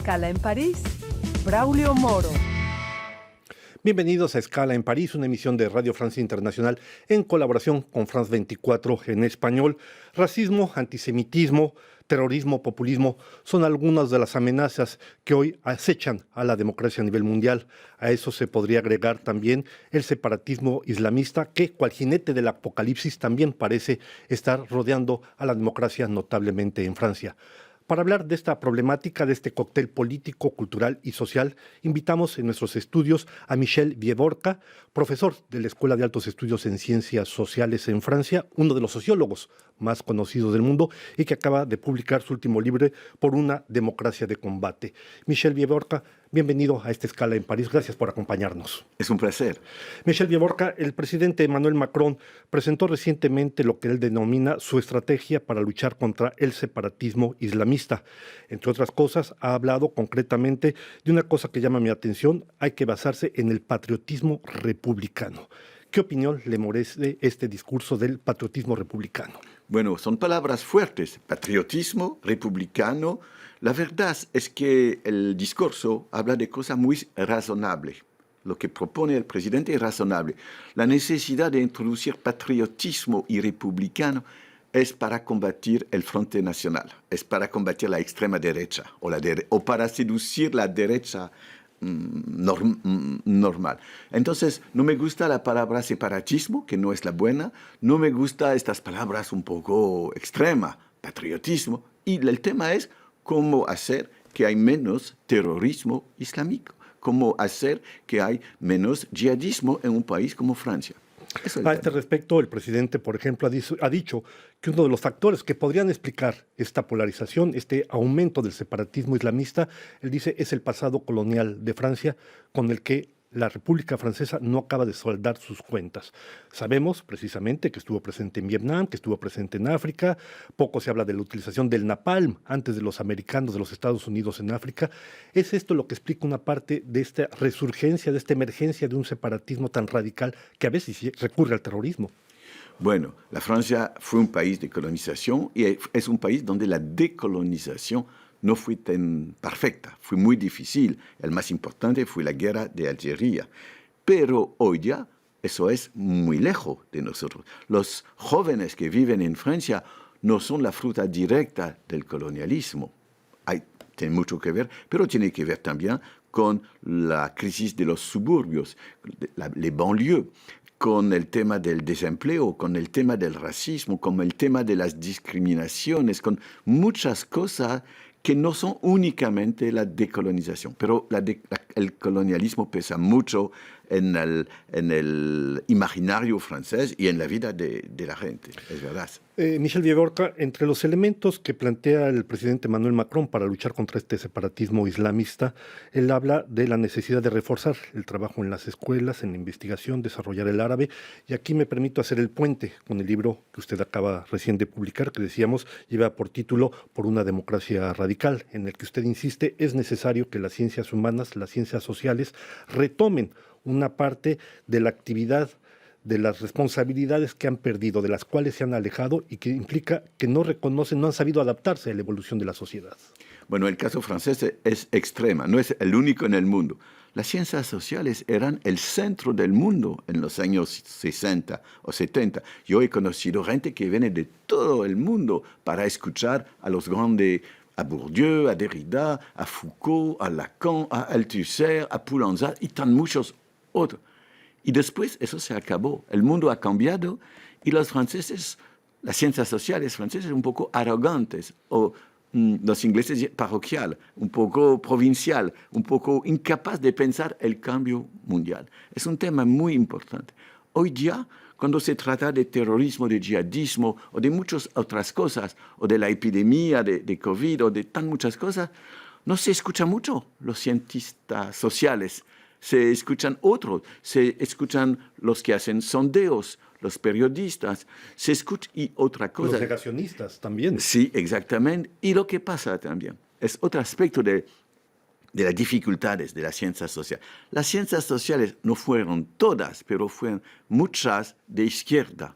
Escala en París, Braulio Moro. Bienvenidos a Escala en París, una emisión de Radio Francia Internacional en colaboración con France 24 en español. Racismo, antisemitismo, terrorismo, populismo son algunas de las amenazas que hoy acechan a la democracia a nivel mundial. A eso se podría agregar también el separatismo islamista que, cual jinete del apocalipsis, también parece estar rodeando a la democracia notablemente en Francia. Para hablar de esta problemática, de este cóctel político, cultural y social, invitamos en nuestros estudios a Michel Viborca, profesor de la Escuela de Altos Estudios en Ciencias Sociales en Francia, uno de los sociólogos más conocidos del mundo y que acaba de publicar su último libro, Por una democracia de combate. Michel Viborca, bienvenido a esta Escala en París. Gracias por acompañarnos. Es un placer. Michel Viborca, el presidente Emmanuel Macron presentó recientemente lo que él denomina su estrategia para luchar contra el separatismo islamista. Entre otras cosas, ha hablado concretamente de una cosa que llama mi atención: hay que basarse en el patriotismo republicano. ¿Qué opinión le merece este discurso del patriotismo republicano? Bueno, son palabras fuertes. Patriotismo republicano. La verdad es que el discurso habla de cosas muy razonables. Lo que propone el presidente es razonable. La necesidad de introducir patriotismo y republicano es para combatir el Frente Nacional, es para combatir la extrema derecha o para seducir la derecha normal. Entonces, no me gusta la palabra separatismo, que no es la buena. No me gusta estas palabras un poco extremas, patriotismo. Y el tema es cómo hacer que hay menos terrorismo islámico, cómo hacer que hay menos yihadismo en un país como Francia. A este respecto, el presidente, por ejemplo, ha dicho que uno de los factores que podrían explicar esta polarización, este aumento del separatismo islamista, él dice, es el pasado colonial de Francia con el que la República Francesa no acaba de saldar sus cuentas. Sabemos precisamente que estuvo presente en Vietnam, que estuvo presente en África. Poco se habla de la utilización del napalm antes de los americanos, de los Estados Unidos en África. ¿Es esto lo que explica una parte de esta resurgencia, de esta emergencia de un separatismo tan radical que a veces recurre al terrorismo? Bueno, la Francia fue un país de colonización y es un país donde la decolonización no fue tan perfecta, fue muy difícil. El más importante fue la guerra de Algeria. Pero hoy ya eso es muy lejos de nosotros. Los jóvenes que viven en Francia no son la fruta directa del colonialismo. Tiene mucho que ver, pero tiene que ver también con la crisis de los suburbios, les banlieues, con el tema del desempleo, con el tema del racismo, con el tema de las discriminaciones, con muchas cosas que no son únicamente la decolonización, pero el colonialismo pesa mucho en el imaginario francés y en la vida de la gente, es verdad. Michel Viborca, entre los elementos que plantea el presidente Emmanuel Macron para luchar contra este separatismo islamista, él habla de la necesidad de reforzar el trabajo en las escuelas, en la investigación, desarrollar el árabe, y aquí me permito hacer el puente con el libro que usted acaba recién de publicar, que decíamos lleva por título Por una democracia radical, en el que usted insiste es necesario que las ciencias humanas, las ciencias sociales, retomen una parte de la actividad, de las responsabilidades que han perdido, de las cuales se han alejado y que implica que no reconocen, no han sabido adaptarse a la evolución de la sociedad. Bueno, el caso francés es extrema, no es el único en el mundo. Las ciencias sociales eran el centro del mundo en los años 60 o 70. Yo he conocido gente que viene de todo el mundo para escuchar a los grandes, a Bourdieu, a Derrida, a Foucault, a Lacan, a Althusser, a Poulanzat y tan muchos otros. Y después eso se acabó. El mundo ha cambiado y los franceses, las ciencias sociales francesas, un poco arrogantes, o los ingleses parroquial, un poco provincial, un poco incapaz de pensar el cambio mundial. Es un tema muy importante. Hoy día, cuando se trata de terrorismo, de yihadismo o de muchas otras cosas, o de la epidemia de COVID o de tan muchas cosas, no se escucha mucho los cientistas sociales. Se escuchan otros, se escuchan los que hacen sondeos, los periodistas, se escucha y otra cosa. Los negacionistas también. Sí, exactamente. Y lo que pasa también es otro aspecto de las dificultades de las ciencias sociales. Las ciencias sociales no fueron todas, pero fueron muchas de izquierda.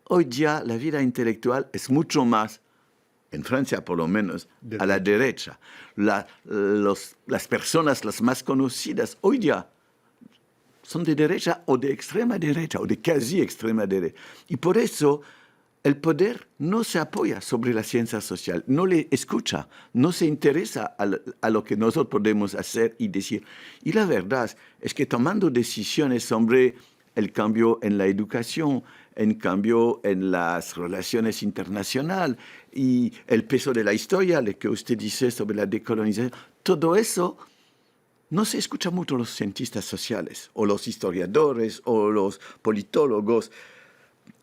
Hoy ya la vida intelectual es mucho más en Francia por lo menos, a la derecha. Las personas las más conocidas hoy día son de derecha o de extrema derecha o de casi extrema derecha. Y por eso el poder no se apoya sobre la ciencia social, no le escucha, no se interesa a lo que nosotros podemos hacer y decir. Y la verdad es que tomando decisiones sobre el cambio en la educación, en cambio en las relaciones internacionales y el peso de la historia, lo que usted dice sobre la decolonización, todo eso no se escucha mucho los cientistas sociales o los historiadores o los politólogos.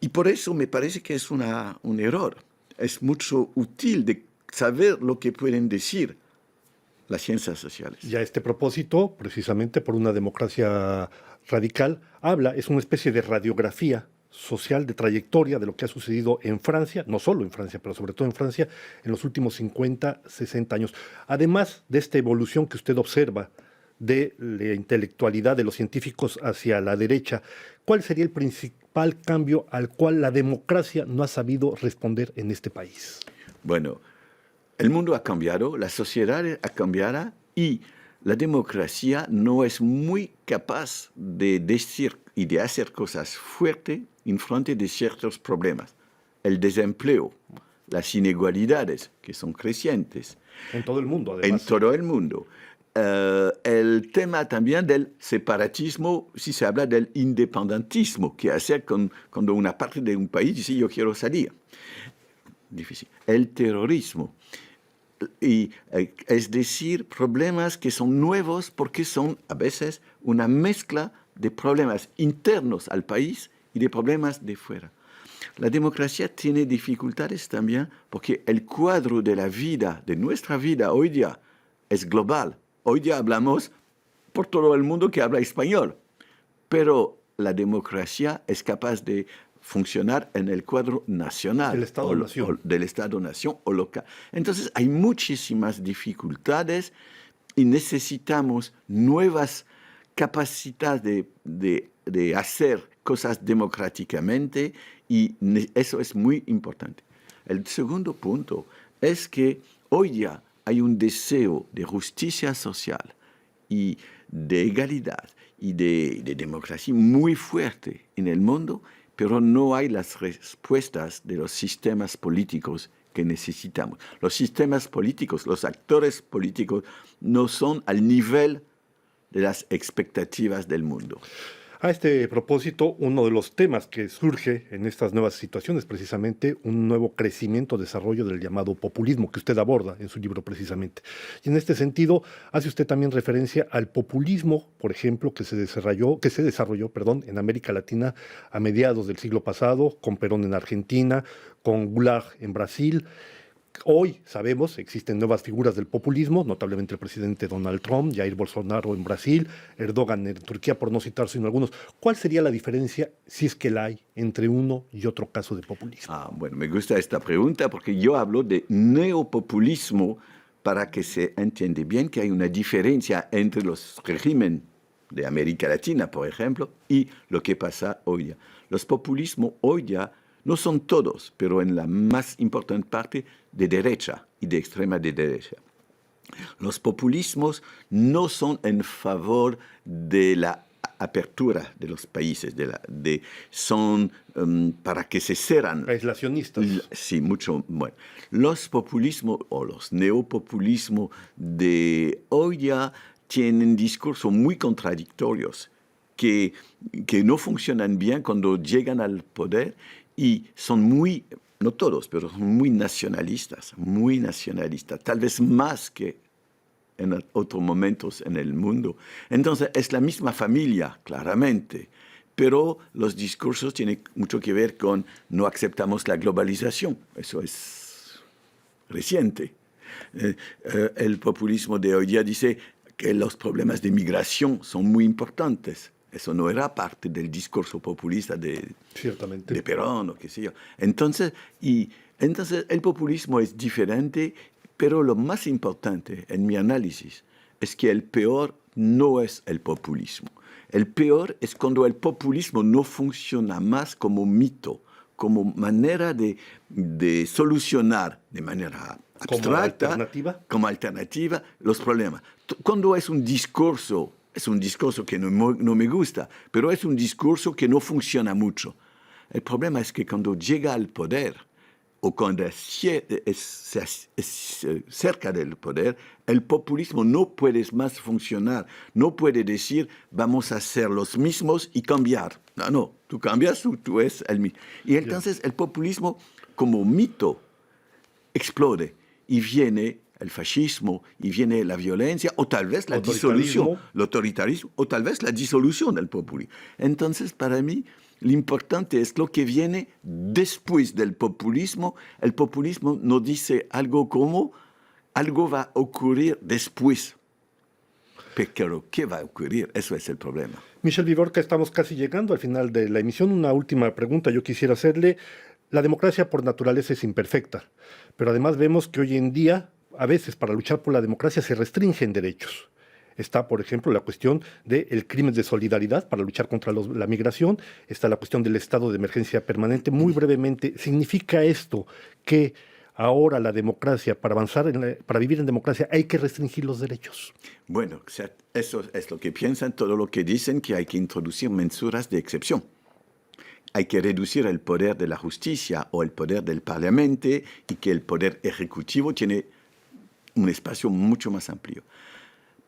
Y por eso me parece que es un error. Es mucho útil de saber lo que pueden decir las ciencias sociales. Y a este propósito, precisamente por una democracia radical, es una especie de radiografía social de trayectoria de lo que ha sucedido en Francia, no solo en Francia, pero sobre todo en Francia, en los últimos 50, 60 años. Además de esta evolución que usted observa de la intelectualidad de los científicos hacia la derecha, ¿cuál sería el principal cambio al cual la democracia no ha sabido responder en este país? Bueno, el mundo ha cambiado, la sociedad ha cambiado y la democracia no es muy capaz de decir y de hacer cosas fuertes en frente de ciertos problemas. El desempleo, las inigualdades que son crecientes. En todo el mundo, además. En todo el mundo. El tema también del separatismo, si se habla del independentismo, que hace cuando una parte de un país dice yo quiero salir. Difícil. El terrorismo. Y, es decir, problemas que son nuevos porque son a veces una mezcla de problemas internos al país y de problemas de fuera. La democracia tiene dificultades también porque el cuadro de la vida, de nuestra vida hoy día, es global. Hoy día hablamos por todo el mundo que habla español, pero la democracia es capaz de funcionar en el cuadro nacional, del Estado-nación o local. Entonces hay muchísimas dificultades y necesitamos nuevas capacidades de hacer cosas democráticamente y eso es muy importante. El segundo punto es que hoy día hay un deseo de justicia social y de igualdad y de democracia muy fuerte en el mundo, pero no hay las respuestas de los sistemas políticos que necesitamos. Los sistemas políticos, los actores políticos no son al nivel de las expectativas del mundo. A este propósito, uno de los temas que surge en estas nuevas situaciones, precisamente un nuevo crecimiento, desarrollo del llamado populismo que usted aborda en su libro precisamente. Y en este sentido, hace usted también referencia al populismo, por ejemplo, que se desarrolló, en América Latina a mediados del siglo pasado, con Perón en Argentina, con Gulag en Brasil. Hoy sabemos, existen nuevas figuras del populismo, notablemente el presidente Donald Trump, Jair Bolsonaro en Brasil, Erdogan en Turquía, por no citar sino algunos. ¿Cuál sería la diferencia, si es que la hay, entre uno y otro caso de populismo? Bueno, me gusta esta pregunta porque yo hablo de neopopulismo para que se entienda bien que hay una diferencia entre los regímenes de América Latina, por ejemplo, y lo que pasa hoy día. Los populismos hoy día no son todos, pero en la más importante parte de derecha y de extrema de derecha. Los populismos no son en favor de la apertura de los países, son para que se cierran. Aislacionistas. Sí, mucho. Bueno, los populismos o los neopopulismos de hoy día tienen discursos muy contradictorios que no funcionan bien cuando llegan al poder y son muy, no todos, pero son muy nacionalistas, tal vez más que en otros momentos en el mundo. Entonces, es la misma familia, claramente, pero los discursos tienen mucho que ver con no aceptamos la globalización. Eso es reciente. El populismo de hoy día dice que los problemas de migración son muy importantes. Eso no era parte del discurso populista de Perón o qué sé yo. Entonces, el populismo es diferente, pero lo más importante en mi análisis es que el peor no es el populismo. El peor es cuando el populismo no funciona más como mito, como manera de solucionar de manera abstracta, como alternativa los problemas. Cuando es un discurso que no me gusta, pero es un discurso que no funciona mucho. El problema es que cuando llega al poder, o cuando es cerca del poder, el populismo no puede más funcionar. No puede decir, vamos a ser los mismos y cambiar. No, tú cambias, tú eres el mismo. Y entonces el populismo, como mito, explode y viene el fascismo y viene la violencia, o tal vez la disolución, el autoritarismo, o tal vez la disolución del populismo. Entonces, para mí, lo importante es lo que viene después del populismo. El populismo nos dice algo como, algo va a ocurrir después. Pero, ¿qué va a ocurrir? Eso es el problema. Michel Viborca, estamos casi llegando al final de la emisión. Una última pregunta yo quisiera hacerle. La democracia por naturaleza es imperfecta, pero además vemos que hoy en día, a veces para luchar por la democracia se restringen derechos. Está, por ejemplo, la cuestión del crimen de solidaridad para luchar contra la migración. Está la cuestión del estado de emergencia permanente. Muy brevemente, ¿significa esto que ahora la democracia, para avanzar, para vivir en democracia, hay que restringir los derechos? Bueno, eso es lo que piensan, todo lo que dicen, que hay que introducir mensuras de excepción. Hay que reducir el poder de la justicia o el poder del Parlamento y que el poder ejecutivo tiene un espacio mucho más amplio.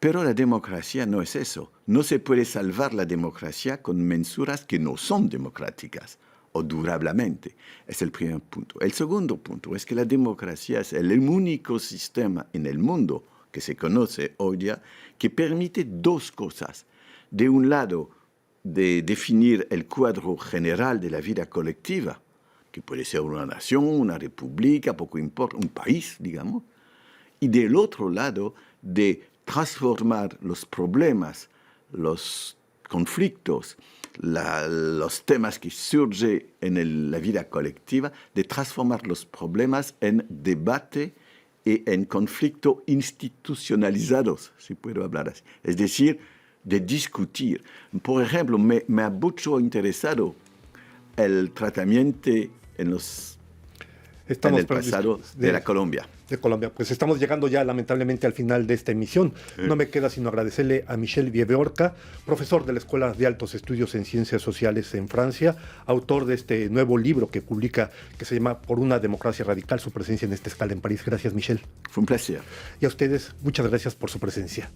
Pero la democracia no es eso. No se puede salvar la democracia con mensuras que no son democráticas o durablemente. Es el primer punto. El segundo punto es que la democracia es el único sistema en el mundo que se conoce hoy día que permite dos cosas. De un lado, de definir el cuadro general de la vida colectiva, que puede ser una nación, una república, poco importa, un país, digamos. Y del otro lado, de transformar los problemas, los conflictos, los temas que surgen en la vida colectiva, de transformar los problemas en debate y en conflicto institucionalizados, si puedo hablar así. Es decir, de discutir. Por ejemplo, me ha mucho interesado el tratamiento en el pasado de la Colombia. De Colombia. Pues estamos llegando ya lamentablemente al final de esta emisión. No me queda sino agradecerle a Michel Viborca, profesor de la Escuela de Altos Estudios en Ciencias Sociales en Francia, autor de este nuevo libro que publica, que se llama Por una democracia radical, su presencia en esta escala en París. Gracias, Michel. Fue un placer. Y a ustedes, muchas gracias por su presencia.